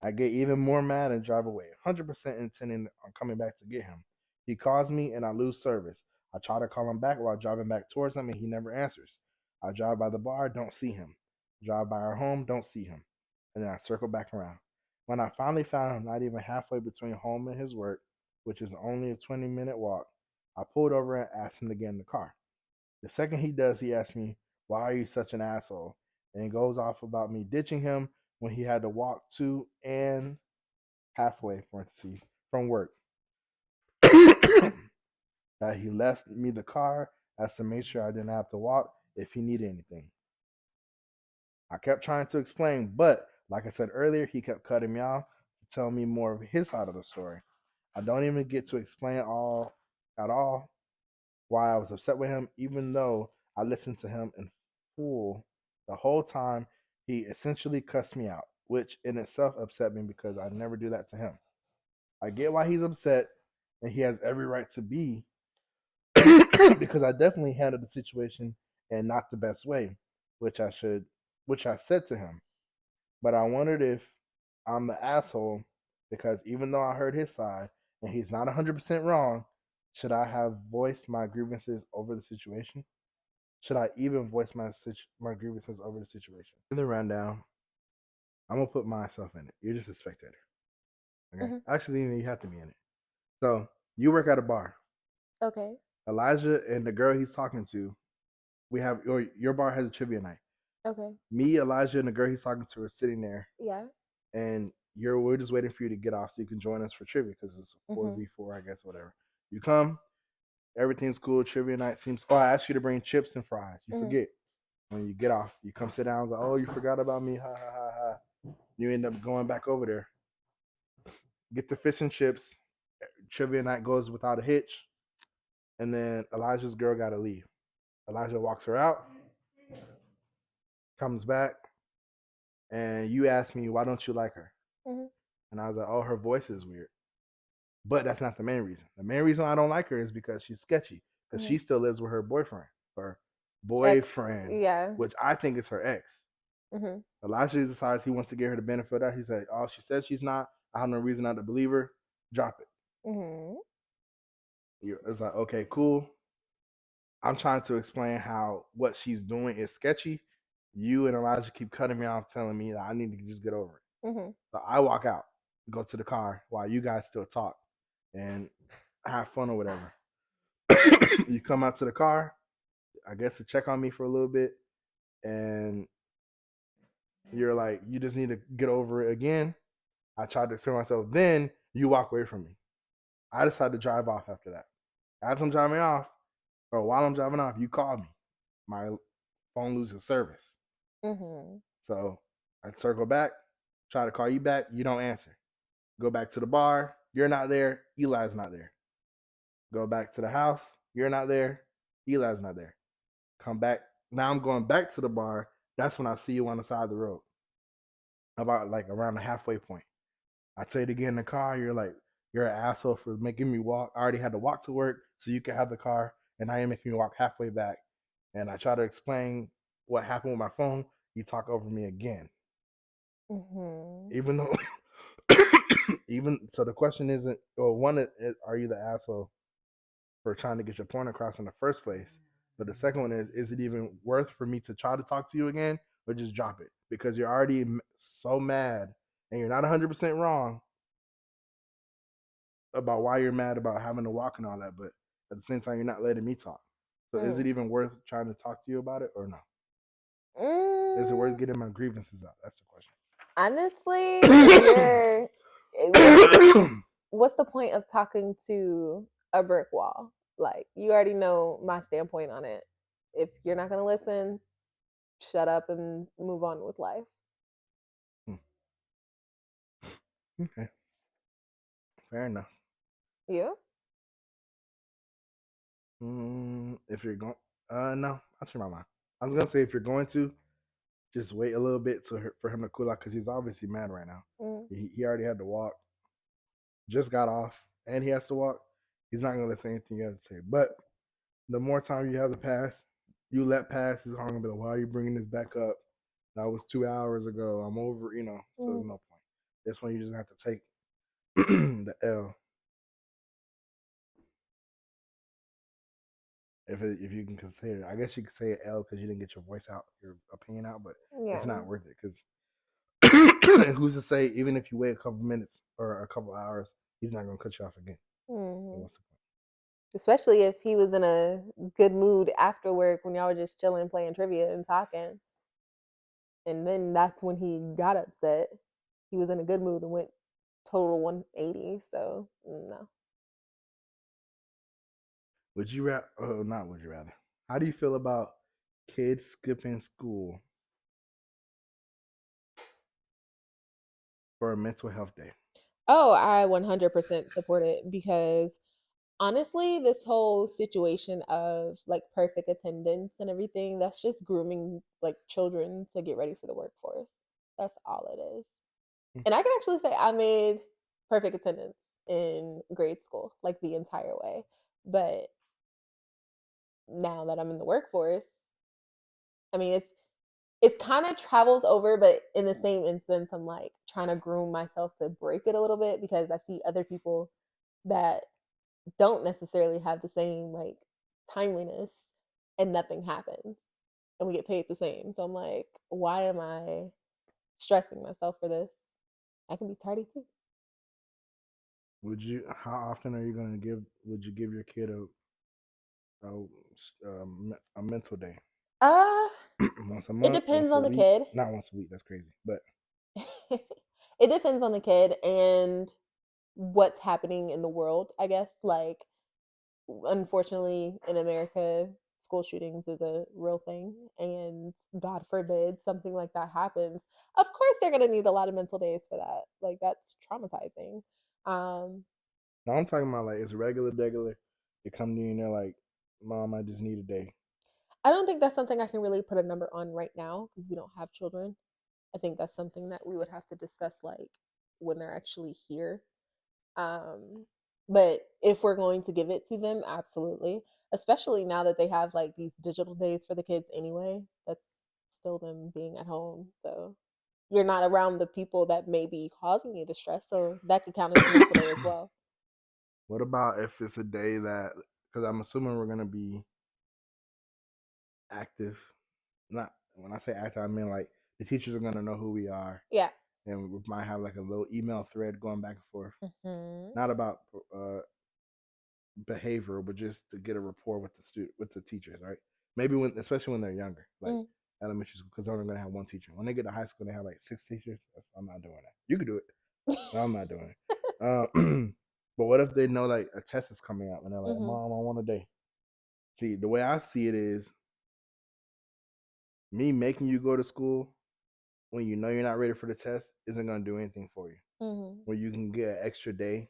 I get even more mad and drive away, 100% intending on coming back to get him. He calls me and I lose service. I try to call him back while driving back towards him and he never answers. I drive by the bar, don't see him. Drive by our home, don't see him. And then I circle back around. When I finally found him, not even halfway between home and his work, which is only a 20-minute walk, I pulled over and asked him to get in the car. The second he does, he asks me, "Why are you such an asshole?" And goes off about me ditching him when he had to walk to and halfway parentheses from work. That he left me the car as to make sure I didn't have to walk if he needed anything. I kept trying to explain, but like I said earlier, he kept cutting me off to tell me more of his side of the story. I don't even get to explain at all why I was upset with him, even though I listened to him in full the whole time. He essentially cussed me out, which in itself upset me because I never do that to him. I get why he's upset, and he has every right to be, because I definitely handled the situation and not the best way, which I said to him. But I wondered if I'm the asshole because even though I heard his side and he's not 100% wrong, should I have voiced my grievances over the situation? Should I even voice my grievances over the situation? In the rundown, I'm gonna put myself in it. You're just a spectator. Okay. Mm-hmm. Actually, you have to be in it. So you work at a bar. Okay. Elijah and the girl he's talking to, your bar has a trivia night. Okay. Me, Elijah, and the girl he's talking to are sitting there, Yeah. and we're just waiting for you to get off so you can join us for trivia because it's 4v4, I guess, whatever. You come, everything's cool. Trivia night seems. Oh, I asked you to bring chips and fries. You forget. When you get off, you come sit down. I was like, "Oh, you forgot about me." Ha ha ha ha. You end up going back over there. Get the fish and chips. Trivia night goes without a hitch, and then Elijah's girl got to leave. Elijah walks her out, comes back, and you ask me, "Why don't you like her?" Mm-hmm. And I was like, "Oh, her voice is weird." But that's not the main reason. The main reason I don't like her is because she's sketchy. Because she still lives with her boyfriend, Yeah. which I think is her ex. Mm-hmm. Elijah decides he wants to give her the benefit of that. He said, "Oh, she said she's not. I have no reason not to believe her. Drop it." Mm-hmm. It's like, okay, cool. I'm trying to explain how what she's doing is sketchy. You and Elijah keep cutting me off, telling me that I need to just get over it. Mm-hmm. So I walk out, go to the car while you guys still talk and have fun or whatever. You come out to the car, I guess, to check on me for a little bit, and You're like, you just need to get over it again. I tried to explain myself. Then you walk away from me. I decided to drive off after that. As I'm driving off, or while I'm driving off, you call me. My phone loses service. Mm-hmm. So I circle back, try to call you back. You don't answer. Go back to the bar. You're not there. Eli's not there. Go back to the house. You're not there. Eli's not there. Come back. Now I'm going back to the bar. That's when I see you on the side of the road. About like around the halfway point. I tell you to get in the car. You're like, you're an asshole for making me walk. I already had to walk to work so you can have the car. And now you're making me walk halfway back. And I try to explain what happened with my phone. You talk over me again. Mm-hmm. Even though, even so, the question isn't, well, one, are you the asshole for trying to get your point across in the first place? But the second one is it even worth for me to try to talk to you again or just drop it? Because you're already so mad and you're not 100% wrong about why you're mad about having to walk and all that, but at the same time, you're not letting me talk. So is it even worth trying to talk to you about it or no? Is it worth getting my grievances out? That's the question. Honestly, if you're, what's the point of talking to a brick wall? Like, you already know my standpoint on it. If you're not going to listen, shut up and move on with life. Okay. Fair enough. You? If you're going, no, I'll change my mind. I was gonna say if you're going to, just wait a little bit for him to cool out because he's obviously mad right now. He already had to walk, just got off, and he has to walk. He's not gonna say anything you have to say. But the more time you have to pass, you let pass. He's gonna be like, "Why are you bringing this back up? That was 2 hours ago. I'm over." So there's no point. This one you just have to take the L. If you can consider it. I guess you could say L because you didn't get your voice out, your opinion out, but it's not worth it because who's to say even if you wait a couple minutes or a couple hours, he's not gonna cut you off again. So what's the point? Especially if he was in a good mood after work when y'all were just chilling, playing trivia and talking. And then that's when he got upset. He was in a good mood and went total 180. So no. Would you rather? Oh, not would you rather. How do you feel about kids skipping school for a mental health day? Oh, I 100% support it because honestly, this whole situation of like perfect attendance and everything, that's just grooming like children to get ready for the workforce. That's all it is. And I can actually say I made perfect attendance in grade school, like the entire way. But now that I'm in the workforce, I mean, it's kind of travels over, but in the same instance, I'm like trying to groom myself to break it a little bit because I see other people that don't necessarily have the same like timeliness and nothing happens and we get paid the same. So I'm like, why am I stressing myself for this? I can be tardy too. Would you? How often are you gonna give? Would you give your kid a mental day? Uh, Once a it month, depends once a on the week? kid. Not once a week. That's crazy. But It depends on the kid and what's happening in the world, I guess. Like, unfortunately, in America, school shootings is a real thing. And God forbid something like that happens. Of course, they're going to need a lot of mental days for that. Like, that's traumatizing. now I'm talking about like it's regular. They come to you and they're like, "Mom, I just need a day." I don't think that's something I can really put a number on right now because we don't have children. I think that's something that we would have to discuss like when they're actually here. But if we're going to give it to them, absolutely. Especially now that they have like these digital days for the kids anyway. That's still them being at home. So you're not around the people that may be causing you the stress. So that could count as a mental day as well. What about if it's a day that? Because I'm assuming we're gonna be active. Not when I say active, I mean like the teachers are gonna know who we are. Yeah. And we might have like a little email thread going back and forth. Mm-hmm. Not about behavioral, but just to get a rapport with the teachers, right? Maybe especially when they're younger, like elementary school because they're only gonna have one teacher. When they get to high school, they have like 6 teachers. I'm not doing that. You can do it. No, I'm not doing it. But what if they know like a test is coming out and they're like, Mom, I want a day. See, the way I see it is me making you go to school when you know you're not ready for the test isn't gonna do anything for you. When you can get an extra day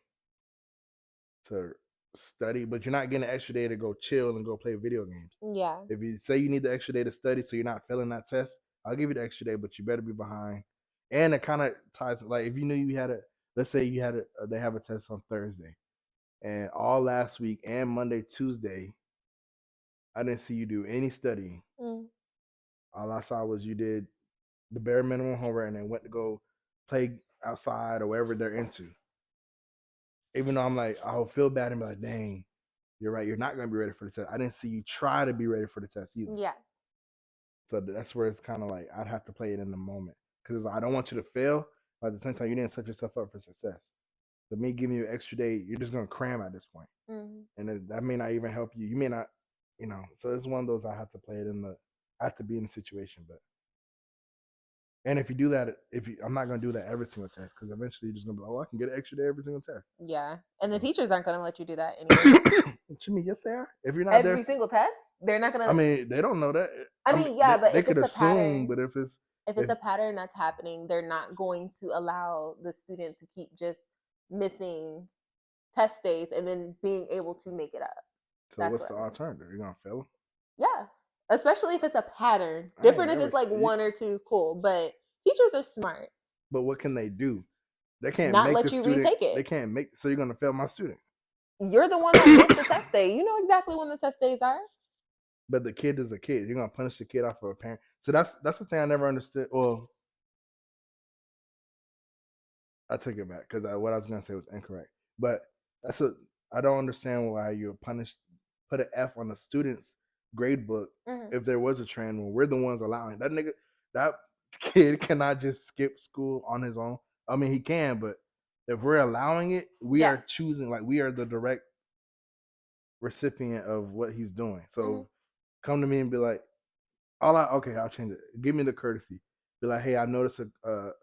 to study, but you're not getting an extra day to go chill and go play video games. Yeah. If you say you need the extra day to study so you're not failing that test, I'll give you the extra day, but you better be behind. And it kind of ties, like if you knew you had a, let's say you had a, they have a test on Thursday, and all last week and Monday, Tuesday, I didn't see you do any studying. All I saw was you did the bare minimum homework and then went to go play outside or wherever they're into. Even though I'm like, I'll feel bad and be like, dang, you're right. You're not going to be ready for the test. I didn't see you try to be ready for the test either. Yeah. So that's where it's kind of like, I'd have to play it in the moment. Because I don't want you to fail, but at the same time, you didn't set yourself up for success. So me giving you an extra day, you're just going to cram at this point. And that may not even help you. You may not, so it's one of those I have to play it I have to be in the situation. But and if you do that, I'm not going to do that every single test because eventually you're just going to be like, oh, I can get an extra day every single test. Yeah. And the teachers aren't going to let you do that anyway. What you mean? Yes, they are. If you're not every there, single test, they're not going to. I mean, they don't know that. Yeah, but they if could it's a assume, pattern, but if it's a pattern that's happening, they're not going to allow the student to keep just missing test days and then being able to make it up. So what's the alternative? You're going to fail them? Yeah. Especially if it's a pattern. Different if it's like one or two, cool. But teachers are smart. But what can they do? They can't not make let the you student. retake it. They can't make. So you're going to fail my student. You're the one that missed the test day. You know exactly when the test days are. But the kid is a kid. You're going to punish the kid off of a parent. So that's the thing I never understood. Well, I take it back because what I was going to say was incorrect. But I don't understand why you put an F on the student's grade book if there was a trend when we're the ones allowing that kid cannot just skip school on his own. I mean, he can, but if we're allowing it, we are choosing, like we are the direct recipient of what he's doing. So come to me and be like, I'll change it. Give me the courtesy. Be like, hey, I noticed a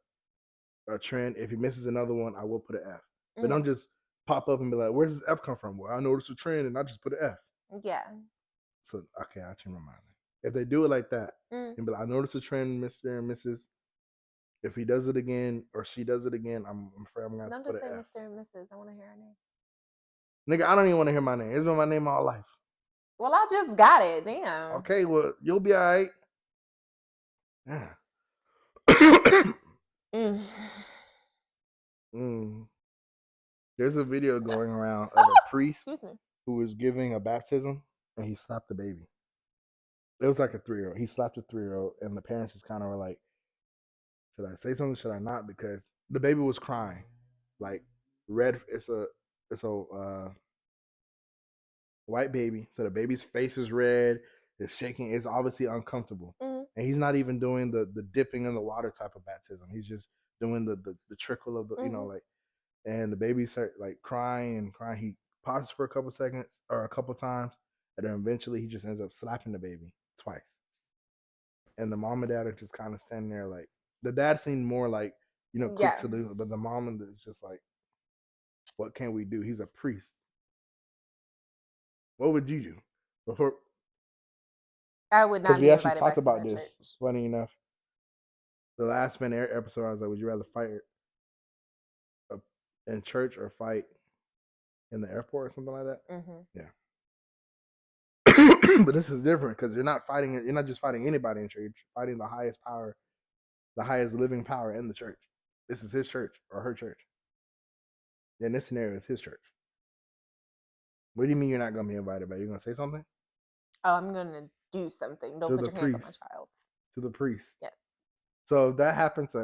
trend. If he misses another one, I will put an F. But don't just pop up and be like, where's this F come from? Well, I noticed a trend and I just put an F. Yeah. So, okay, I'll change my mind. If they do it like that, and be like, I noticed a trend, Mr. and Mrs. If he does it again or she does it again, I'm afraid I'm going to put an F. Don't just say Mr. and Mrs. I want to hear our name. Nigga, I don't even want to hear my name. It's been my name all life. Well, I just got it. Damn. Okay, well, you'll be all right. Yeah. There's a video going around of a priest who was giving a baptism and he slapped the baby. It was like a 3-year-old. He slapped a 3-year-old and the parents just kind of were like, should I say something? Should I not? Because the baby was crying. Like red, it's a white baby. So the baby's face is red. It's shaking. It's obviously uncomfortable. And he's not even doing the dipping in the water type of baptism. He's just doing the trickle of the, like, and the baby start like crying and crying. He pauses for a couple seconds or a couple times. And then eventually he just ends up slapping the baby twice. And the mom and dad are just kind of standing there like, the dad seemed more like, quick to lose, but the mom is just like, what can we do? He's a priest. What would you do? Before I would not. Because we actually talked about this. Church. Funny enough, the last minute episode, I was like, would you rather fight in church or fight in the airport or something like that? Yeah. But this is different because you're not just fighting anybody in church. You're fighting the highest power, the highest living power in the church. This is his church or her church. In this scenario, it's his church. What do you mean you're not going to be invited back? You're going to say something? Oh, I'm going to do something. Don't put your hands on my child. To the priest. Yes. So that happens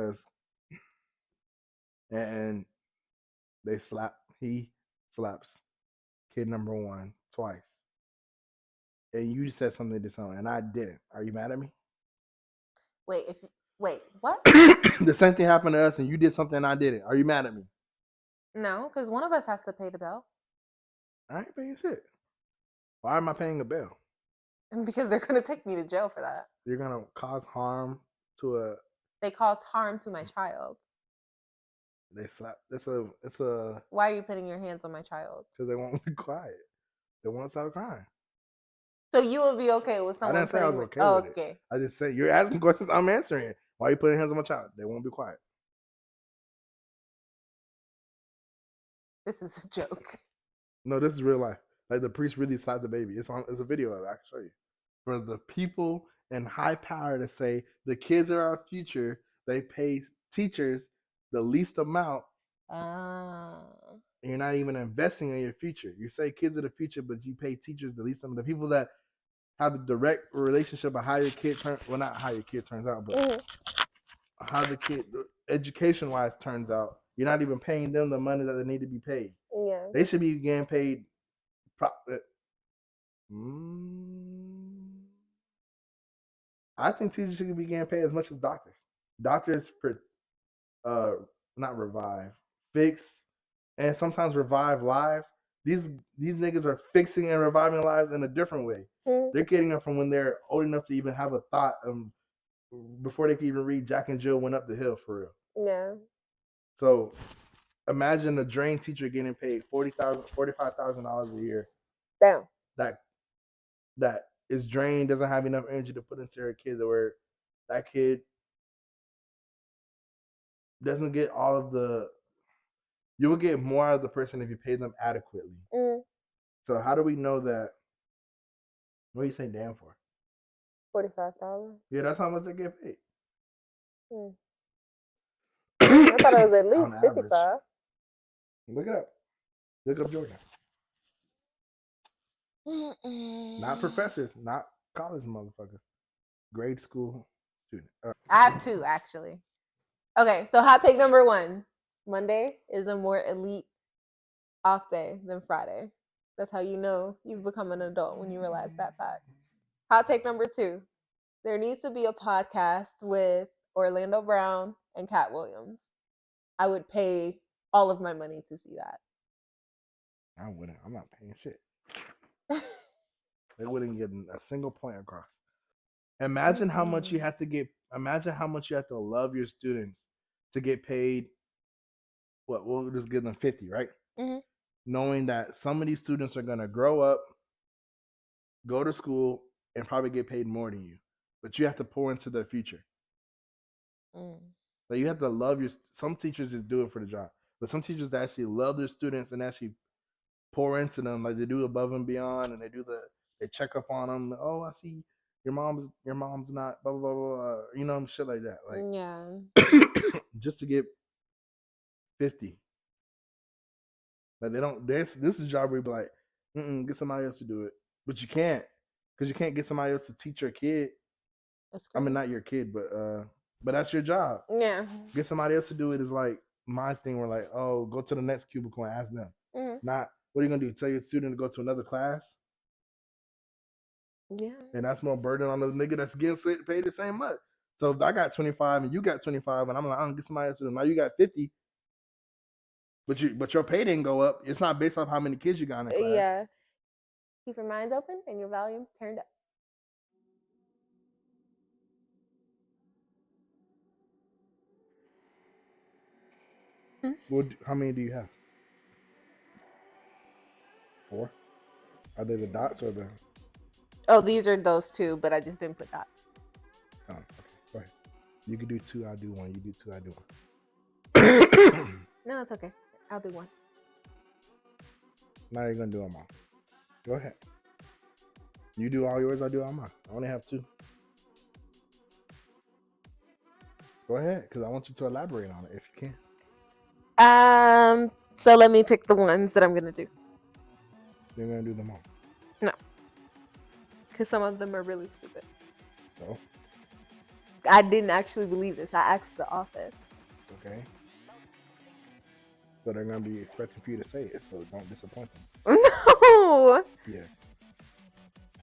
and he slaps kid number 1 twice. And you said something to someone, and I didn't. Are you mad at me? Wait, what? The same thing happened to us, and you did something and I didn't. Are you mad at me? No, because one of us has to pay the bill. I ain't paying shit. Why am I paying a bill? Because they're gonna take me to jail for that. You're gonna cause harm to a. They caused harm to my child. They slap. It's a. Why are you putting your hands on my child? Because they won't be quiet. They won't stop crying. So you would be okay with I someone didn't say I was putting okay with okay. it. I just said you're asking questions. I'm answering it. Why are you putting your hands on my child? They won't be quiet. This is a joke. No, this is real life. Like the priest really slapped the baby. It's a video of it. I can show you. For the people in high power to say the kids are our future, they pay teachers the least amount. And you're not even investing in your future. You say kids are the future, but you pay teachers the least amount. The people that have a direct relationship of how your kid turns, well, not how your kid turns out, but how the kid, education wise, turns out. You're not even paying them the money that they need to be paid. Yeah. They should be getting paid. I think teachers should be getting paid as much as doctors. Doctors, not revive, fix, and sometimes revive lives. These niggas are fixing and reviving lives in a different way. They're getting them from when they're old enough to even have a thought before they can even read Jack and Jill Went Up the Hill for real. Yeah. So imagine a drain teacher getting paid $45,000 a year. Damn. That is drained, doesn't have enough energy to put into her kid, where that kid doesn't get all of the. You will get more out of the person if you pay them adequately. So how do we know that? What do you say damn for? $45,000. Yeah, that's how much they get paid. I thought it was at least 55. Look it up. Look up Georgia. Not professors, not college motherfuckers. Grade school student. I have two actually. Okay, so hot take number 1. Monday is a more elite off day than Friday. That's how you know you've become an adult, when you realize that fact. Hot take number 2. There needs to be a podcast with Orlando Brown and Cat Williams. I would pay all of my money to see that. I wouldn't. I'm not paying shit. They wouldn't get a single point across. Imagine how much you have to get. Imagine how much you have to love your students to get paid. What? We'll just give them 50, right? Knowing that some of these students are gonna grow up, go to school, and probably get paid more than you, but you have to pour into their future. Like you have to love your. Some teachers just do it for the job, but some teachers that actually love their students and actually pour into them, like they do above and beyond, and they check up on them. Oh, I see your mom's not blah blah blah, you know, shit like that. Like just to get 50. Like they don't. This is a job where you be like, get somebody else to do it, but you can't, because you can't get somebody else to teach your kid. I mean, not your kid, but that's your job. Yeah. Get somebody else to do it is like my thing. We're like, oh, go to the next cubicle and ask them. Not, what are you gonna do? Tell your student to go to another class? Yeah. And that's more burden on the nigga that's getting paid the same much. So if I got 25 and you got 25, and I'm like, I'm gonna get somebody else to do it. Now you got 50. But your pay didn't go up. It's not based off how many kids you got in the class. Yeah. Keep your minds open and your volumes turned up. How many do you have? 4? Are they the dots or the? Oh, these are those 2, but I just didn't put dots. Oh, okay. Go ahead. You can do 2. I'll do 1. You do 2. I do 1. No, it's okay. I'll do 1. Now you're gonna do them all. Go ahead. You do all yours. I do all mine. I only have 2. Go ahead, because I want you to elaborate on it if you can. So let me pick the ones that I'm gonna do. You're gonna do them all? No, because some of them are really stupid. So? I didn't actually believe this. I asked the office. Okay. So they're gonna be expecting for you to say it, so don't disappoint them. No. Yes.